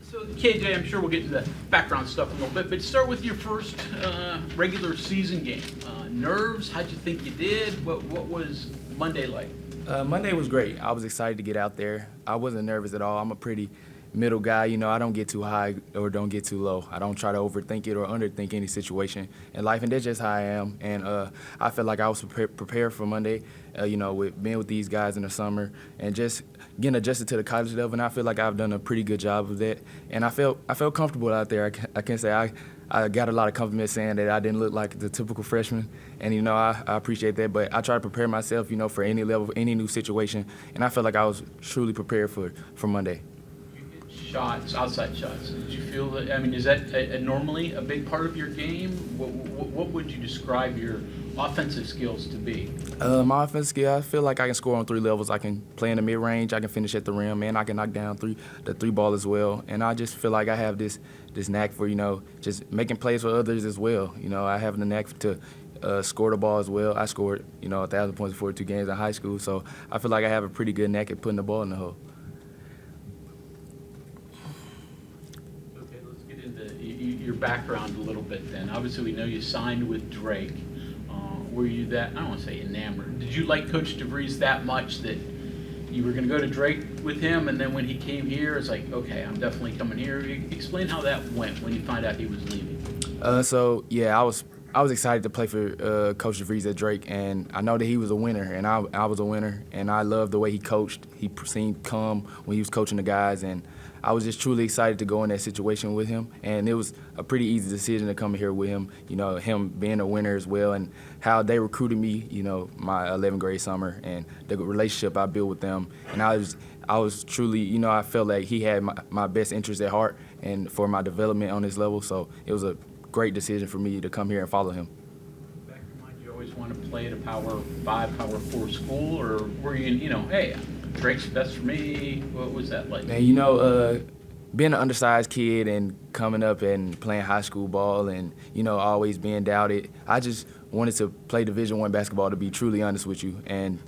So KJ, I'm sure we'll get into the background stuff in a little bit, but start with your first regular season game. Nerves? How'd you think you did? What was Monday like? Monday was great. I was excited to get out there. I wasn't nervous at all. I'm a pretty middle guy. I don't get too high or don't get too low. I don't try to overthink it or underthink any situation in life, and that's just how I am. And I felt like I was prepared for Monday, with being with these guys in the summer and just getting adjusted to the college level. And I feel like I've done a pretty good job of that. And I felt comfortable out there. I can say I got a lot of compliments saying that I didn't look like the typical freshman, and I appreciate that. But I try to prepare myself, for any level, any new situation, and I felt like I was truly prepared for Monday. Shots, outside shots. Did you feel that? I mean, is that normally a big part of your game? What would you describe your offensive skills to be? My offensive skill, I feel like I can score on 3 levels. I can play in the mid-range, I can finish at the rim, and I can knock down the three ball as well. And I just feel like I have this knack for, just making plays for others as well. I have the knack to score the ball as well. I scored, 1,000 points in 42 games in high school, so I feel like I have a pretty good knack at putting the ball in the hole. Okay, let's get into your background a little bit then. Obviously, we know you signed with Drake. Were you that, I don't want to say enamored, did you like Coach DeVries that much that you were going to go to Drake with him, and then when he came here, it's like, okay, I'm definitely coming here? Explain how that went when you find out he was leaving. I was excited to play for Coach DeVries at Drake, and I know that he was a winner, and I was a winner, and I loved the way he coached. He seemed calm when he was coaching the guys, and I was just truly excited to go in that situation with him, and it was a pretty easy decision to come here with him, him being a winner as well, and how they recruited me, my 11th grade summer, and the relationship I built with them. And I was truly, I felt like he had my best interest at heart and for my development on this level, so it was a great decision for me to come here and follow him. Back in mind, you always want to play at a Power 5, Power 4 school, or were you, hey, Drake's best for me? What was that like? Man, being an undersized kid and coming up and playing high school ball and, always being doubted, I just wanted to play Division I basketball, to be truly honest with you, and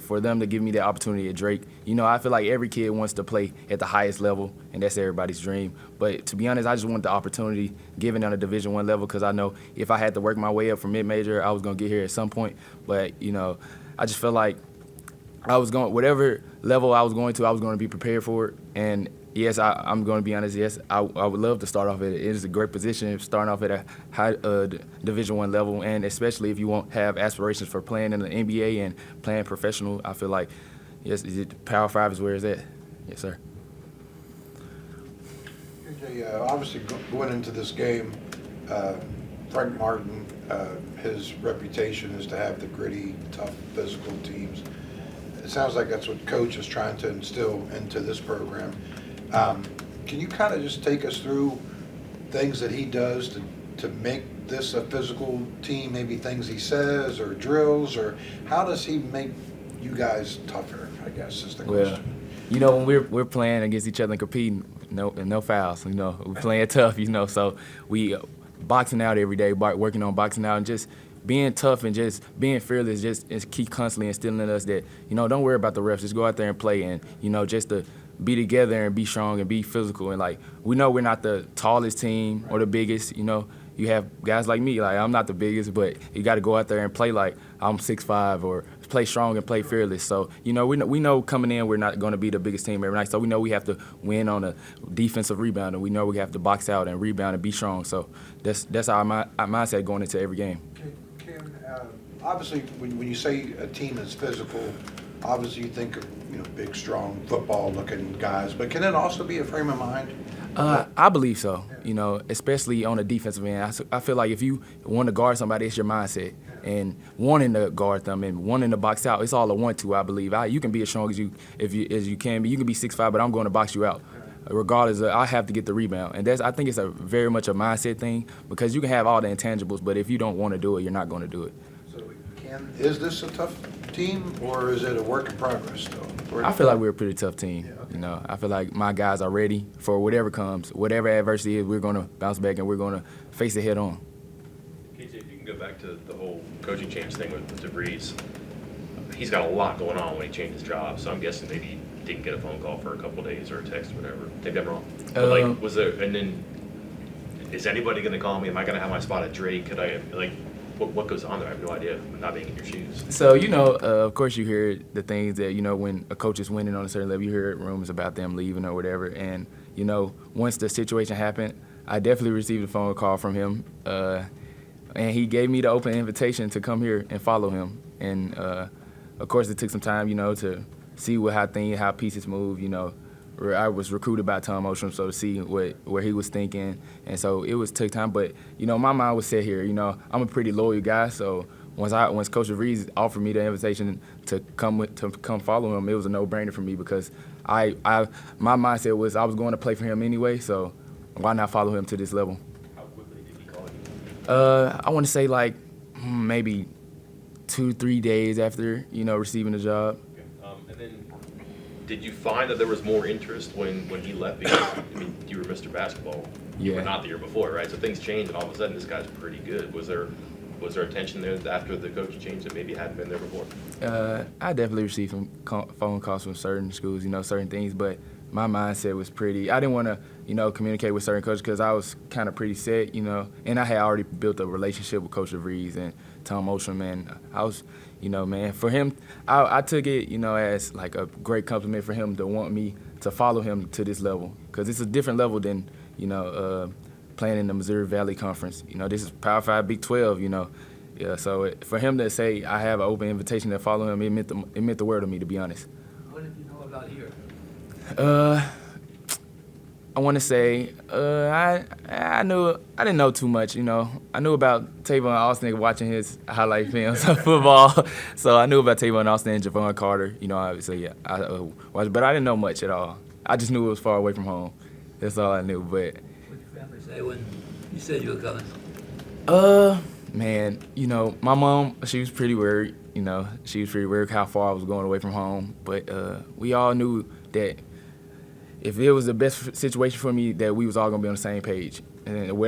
for them to give me the opportunity at Drake. I feel like every kid wants to play at the highest level, and that's everybody's dream. But to be honest, I just want the opportunity given on a Division I level, because I know if I had to work my way up from mid-major, I was going to get here at some point. But, I just felt like whatever level I was going to be prepared for it. And yes, I'm going to be honest, yes, I would love to start off at it. It is a great position, starting off at a high Division I level, and especially if you won't have aspirations for playing in the NBA and playing professional, I feel like, yes, Power 5 is where it's at. Yes, sir. AJ, obviously going into this game, Frank Martin, his reputation is to have the gritty, tough, physical teams. It sounds like that's what Coach is trying to instill into this program. Can you kind of just take us through things that he does to make this a physical team, maybe things he says or drills, or how does he make you guys tougher, I guess, is the question. Well, when we're playing against each other and competing, no fouls, we're playing tough, so we boxing out every day, working on boxing out and just being tough and just being fearless, just keep constantly instilling in us that, don't worry about the refs, just go out there and play, and, just to be together and be strong and be physical. And, we know we're not the tallest team or the biggest, you have guys like me, I'm not the biggest, but you got to go out there and play like I'm 6'5", or play strong and play fearless. So, we know coming in we're not going to be the biggest team every night, so we know we have to win on a defensive rebound, and we know we have to box out and rebound and be strong. So that's our mindset going into every game. Obviously, when you say a team is physical, obviously you think of big, strong, football-looking guys, but can it also be a frame of mind? I believe so, especially on the defensive end. I feel like if you want to guard somebody, it's your mindset. And wanting to guard them and wanting to box out, it's all a want-to, I believe. You can be as strong as you can be. You can be 6'5", but I'm going to box you out. Regardless, I have to get the rebound. And I think it's very much a mindset thing, because you can have all the intangibles, but if you don't want to do it, you're not going to do it. Is this a tough team, or is it a work in progress still? I feel like we're a pretty tough team. Yeah, okay. I feel like my guys are ready for whatever comes. Whatever adversity is, we're going to bounce back and we're going to face it head on. KJ, if you can go back to the whole coaching change thing with DeVries, he's got a lot going on when he changed his job, so I'm guessing maybe didn't get a phone call for a couple of days or a text or whatever. Take that wrong. But like, was there, and then, is anybody going to call me? Am I going to have my spot at Drake? Could I, like, what goes on there? I have no idea, not being in your shoes. So, of course you hear the things that, when a coach is winning on a certain level, you hear rumors about them leaving or whatever. And, once the situation happened, I definitely received a phone call from him. And he gave me the open invitation to come here and follow him. And, of course, it took some time, to see how pieces move, I was recruited by Tom Osham, so to see where he was thinking. And so it took time. But, my mind was set here. I'm a pretty loyal guy, so once Coach DeVries offered me the invitation to come follow him, it was a no-brainer for me because my mindset was I was going to play for him anyway, so why not follow him to this level? How quickly did he call you? I want to say like maybe 2-3 days after, receiving the job. Okay. And then did you find that there was more interest when he left? Because, I mean, you were Mr. Basketball. You Yeah. were not the year before, right? So things changed, and all of a sudden this guy's pretty good. Was there a tension there after the coaching change that maybe hadn't been there before? I definitely received some phone calls from certain schools, certain things, but my mindset was pretty. I didn't want to, communicate with certain coaches because I was kind of pretty set, and I had already built a relationship with Coach DeVries and Tom Osham, and I was, man, for him, I took it, as like a great compliment for him to want me to follow him to this level because it's a different level than, playing in the Missouri Valley Conference. This is Power 5, Big 12, Yeah, so for him to say I have an open invitation to follow him, it meant the world to me, to be honest. What did you know about here? I want to say I didn't know too much. I knew about Tavon Austin watching his highlight films of football, so I knew about Tavon Austin and Javon Carter. Obviously, yeah, I watched, but I didn't know much at all. I just knew it was far away from home. That's all I knew. But What did your family say when you said you were coming? Man, my mom, she was pretty worried. She was pretty worried how far I was going away from home. But we all knew that if it was the best situation for me, that we was all gonna be on the same page. And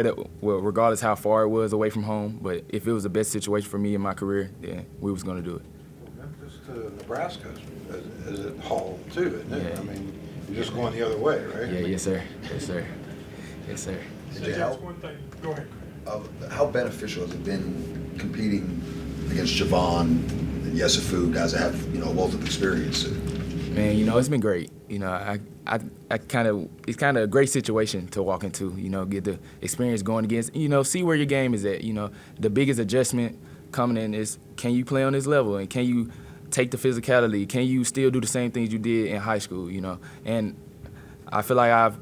regardless how far it was away from home, but if it was the best situation for me in my career, then we was gonna do it. Memphis to Nebraska is at Hall too, isn't it? Yeah. I mean, you're just going the other way, right? Yeah, yes, sir. Yes, sir. Yes, sir. Did it help? One thing, go ahead. How beneficial has it been competing against Javon and Yesufu, guys that have, a wealth of experience? Man, it's been great. I it's kind of a great situation to walk into. Get the experience going against. See where your game is at. The biggest adjustment coming in is can you play on this level and can you take the physicality? Can you still do the same things you did in high school? And I feel like I've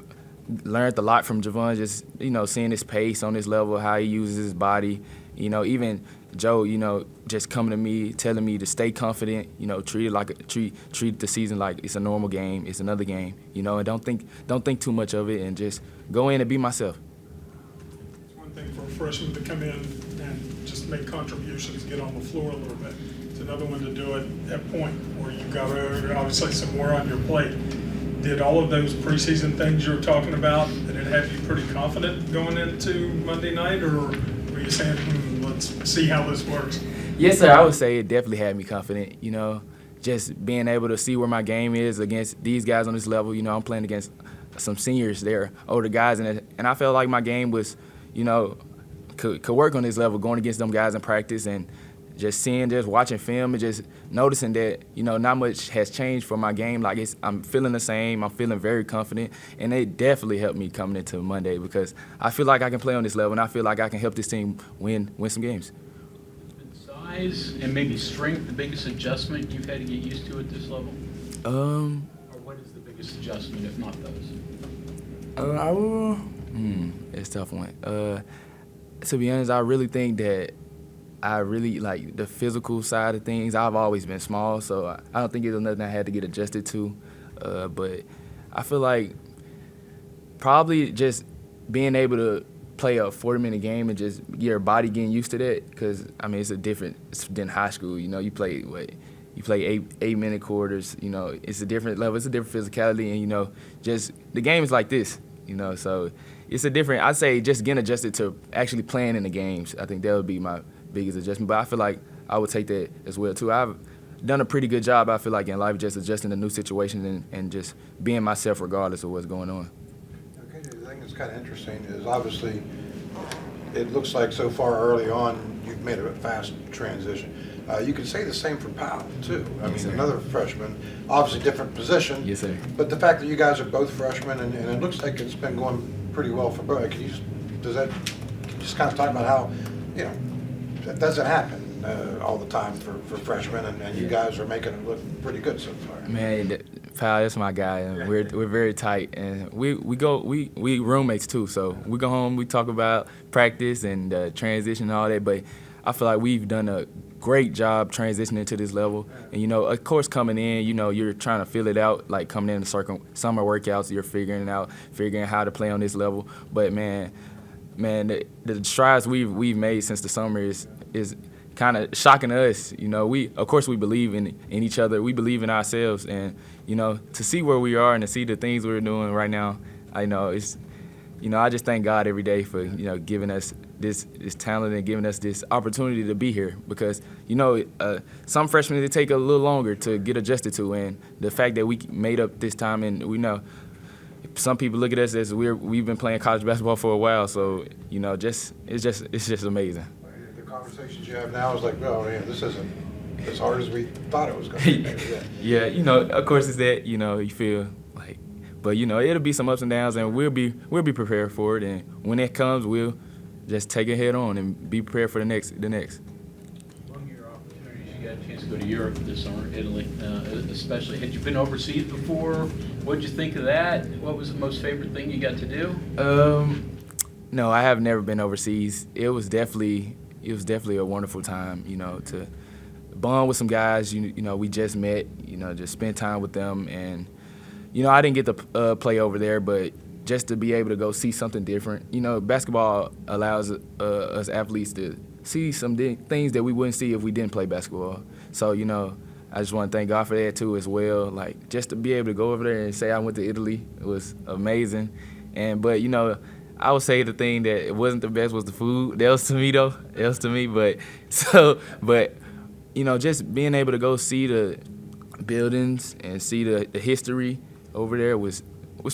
learned a lot from Javon, just seeing his pace on this level, how he uses his body. Even Joe, just coming to me, telling me to stay confident. Treat the season like it's a normal game. It's another game. And don't think too much of it, and just go in and be myself. It's one thing for a freshman to come in and just make contributions, get on the floor a little bit. It's another one to do it at point where you've got obviously some more on your plate. Did all of those preseason things you were talking about, did it have you pretty confident going into Monday night, or were you saying, let's see how this works? Yes, sir. I would say it definitely had me confident. Just being able to see where my game is against these guys on this level. I'm playing against some seniors there, older guys, and I felt like my game was, could work on this level, going against them guys in practice and just watching film and just noticing that, not much has changed for my game. Like I'm feeling the same. I'm feeling very confident, and it definitely helped me coming into Monday because I feel like I can play on this level, and I feel like I can help this team win some games. Size and maybe strength, the biggest adjustment you've had to get used to at this level? Or what is the biggest adjustment, if not those? It's a tough one. To be honest, I really think that I really like the physical side of things. I've always been small, so I don't think it was nothing I had to get adjusted to. But I feel like probably just being able to play a 40-minute game and just your body getting used to that, because it's it's than high school. You play 8-minute quarters. It's a different level. It's a different physicality, and just the game is like this. So it's a different. I'd say just getting adjusted to actually playing in the games. I think that would be my biggest adjustment. But I feel like I would take that as well too. I've done a pretty good job, I feel like, in life, just adjusting to new situations and just being myself regardless of what's going on. Okay, the thing that's kind of interesting is obviously it looks like so far early on you've made a fast transition. You can say the same for Powell too. I mean, sir. another freshman, obviously different position. Yes, sir. But the fact that you guys are both freshmen and it looks like it's been going pretty well for both. Can you just kind of talk about how, you know, that doesn't happen all the time for freshmen, and you guys are making it look pretty good so far. Man, Powell, that's my guy, and we're very tight, and we roommates too. So we go home, we talk about practice and transition and all that. But I feel like we've done a great job transitioning to this level. And you know, of course, coming in, you know, you're trying to feel it out. Like coming in the summer workouts, you're figuring how to play on this level. But man, the strides we've made since the summer is kind of shocking to us. You know, of course we believe in each other. We believe in ourselves, and you know, to see where we are and to see the things we're doing right now, I know it's, you know, I just thank God every day for, you know, giving us this talent and giving us this opportunity to be here. Because, you know, some freshmen, they take a little longer to get adjusted to, and the fact that we made up this time, and we know some people look at us as we've been playing college basketball for a while. So, you know, it's just amazing. The conversations you have now is like, oh yeah, this isn't as hard as we thought it was going to be. Yeah, you know, of course it's that, you know, you feel like, but you know, it'll be some ups and downs, and we'll be prepared for it, and when it comes, we'll just take it head on and be prepared for the next. Among your opportunities, you got a chance to go to Europe this summer, Italy, especially. Had you been overseas before? What did you think of that? What was the most favorite thing you got to do? No, I have never been overseas. It was definitely a wonderful time, you know, to bond with some guys, you know, we just met, you know, just spend time with them. And, you know, I didn't get to play over there, but just to be able to go see something different. You know, basketball allows us athletes to see some things that we wouldn't see if we didn't play basketball. So, you know, I just want to thank God for that too as well. Like, just to be able to go over there and say I went to Italy, it was amazing. But, you know, I would say the thing that it wasn't the best was the food. That was to me, though. That was to me. But, you know, just being able to go see the buildings and see the history over there was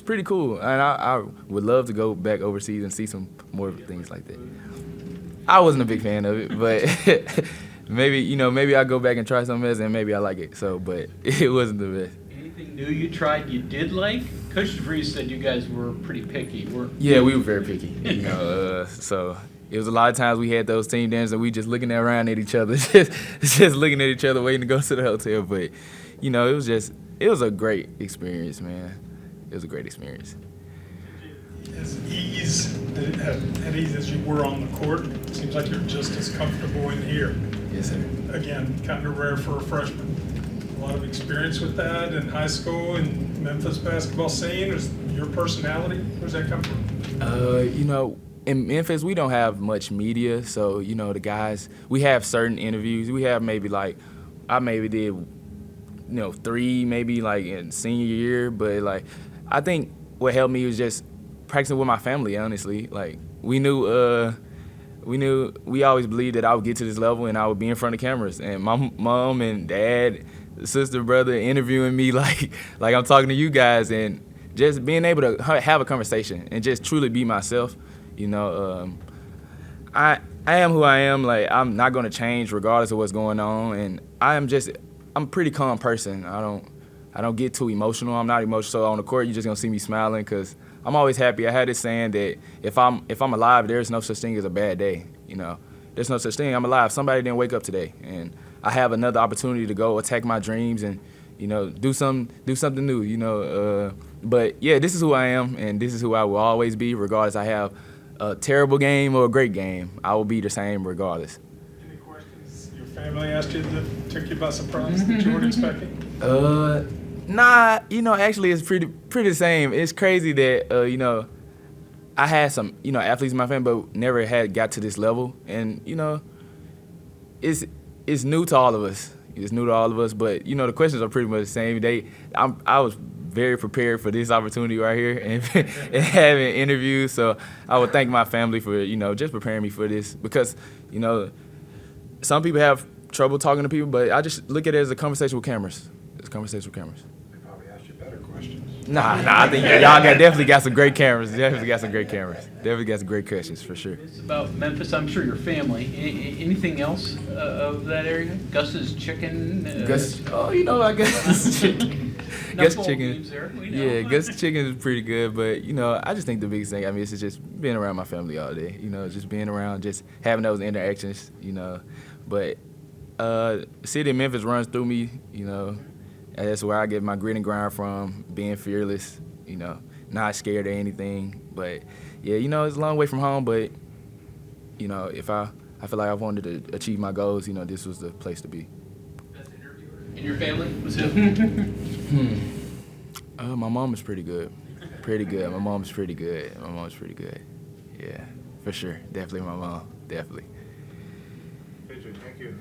pretty cool. And I would love to go back overseas and see some more things like that. I wasn't a big fan of it, but maybe I'll go back and try something else, and maybe I like it. So, but it wasn't the best. Anything new you tried you did like? Coach DeVries said you guys were pretty picky. Yeah, we were very picky. You know, so it was a lot of times we had those team dinners and we just looking around at each other, just looking at each other, waiting to go to the hotel. But, you know, it was a great experience, man. It was a great experience. As ease as you were on the court, it seems like you're just as comfortable in here. Yes, sir. Again, kind of rare for a freshman. A lot of experience with that in high school and Memphis basketball scene. Is your personality? Where's that come from? You know, in Memphis, we don't have much media, so, you know, the guys, we have certain interviews. We have I maybe did, you know, 3 maybe like in senior year, but like, I think what helped me was just practicing with my family, honestly. Like, we always believed that I would get to this level and I would be in front of cameras, and my mom and dad, sister, brother interviewing me like I'm talking to you guys, and just being able to have a conversation and just truly be myself. You know, I am who I am. Like, I'm not going to change regardless of what's going on, and I'm a pretty calm person. I don't get too emotional. I'm not emotional. So on the court, you're just gonna see me smiling because I'm always happy. I had this saying that if I'm alive, there's no such thing as a bad day. You know, there's no such thing. I'm alive. Somebody didn't wake up today, and I have another opportunity to go attack my dreams and, you know, do something new. You know, but yeah, this is who I am, and this is who I will always be, regardless. I have a terrible game or a great game. I will be the same regardless. Any questions your family asked you that took you by surprise that you weren't expecting? Nah, you know, actually it's pretty the same. It's crazy that, you know, I had some, you know, athletes in my family, but never had got to this level. And, you know, it's new to all of us. It's new to all of us, but, you know, the questions are pretty much the same. I was very prepared for this opportunity right here and having interviews. So I would thank my family for, you know, just preparing me for this, because, you know, some people have trouble talking to people, but I just look at it as a conversation with cameras. It's a conversation with cameras. They probably asked you better questions. Nah, I think definitely got some great cameras. Definitely got some great cameras. Definitely got some great questions for sure. It's about Memphis, I'm sure your family. Anything else of that area? Gus's Chicken? Gus, I guess Gus Enough Chicken. names there, we know. Yeah, Gus Chicken is pretty good, but I just think the biggest thing, it's just being around my family all day. Just being around, just having those interactions. But the city of Memphis runs through me. And that's where I get my grit and grind from. Being fearless. Not scared of anything. But yeah, it's a long way from home. But if I feel like I wanted to achieve my goals, this was the place to be. In your family? Was who? My mom is pretty good. Pretty good. My mom's pretty good. Yeah, for sure. Definitely my mom. Definitely. Thank you.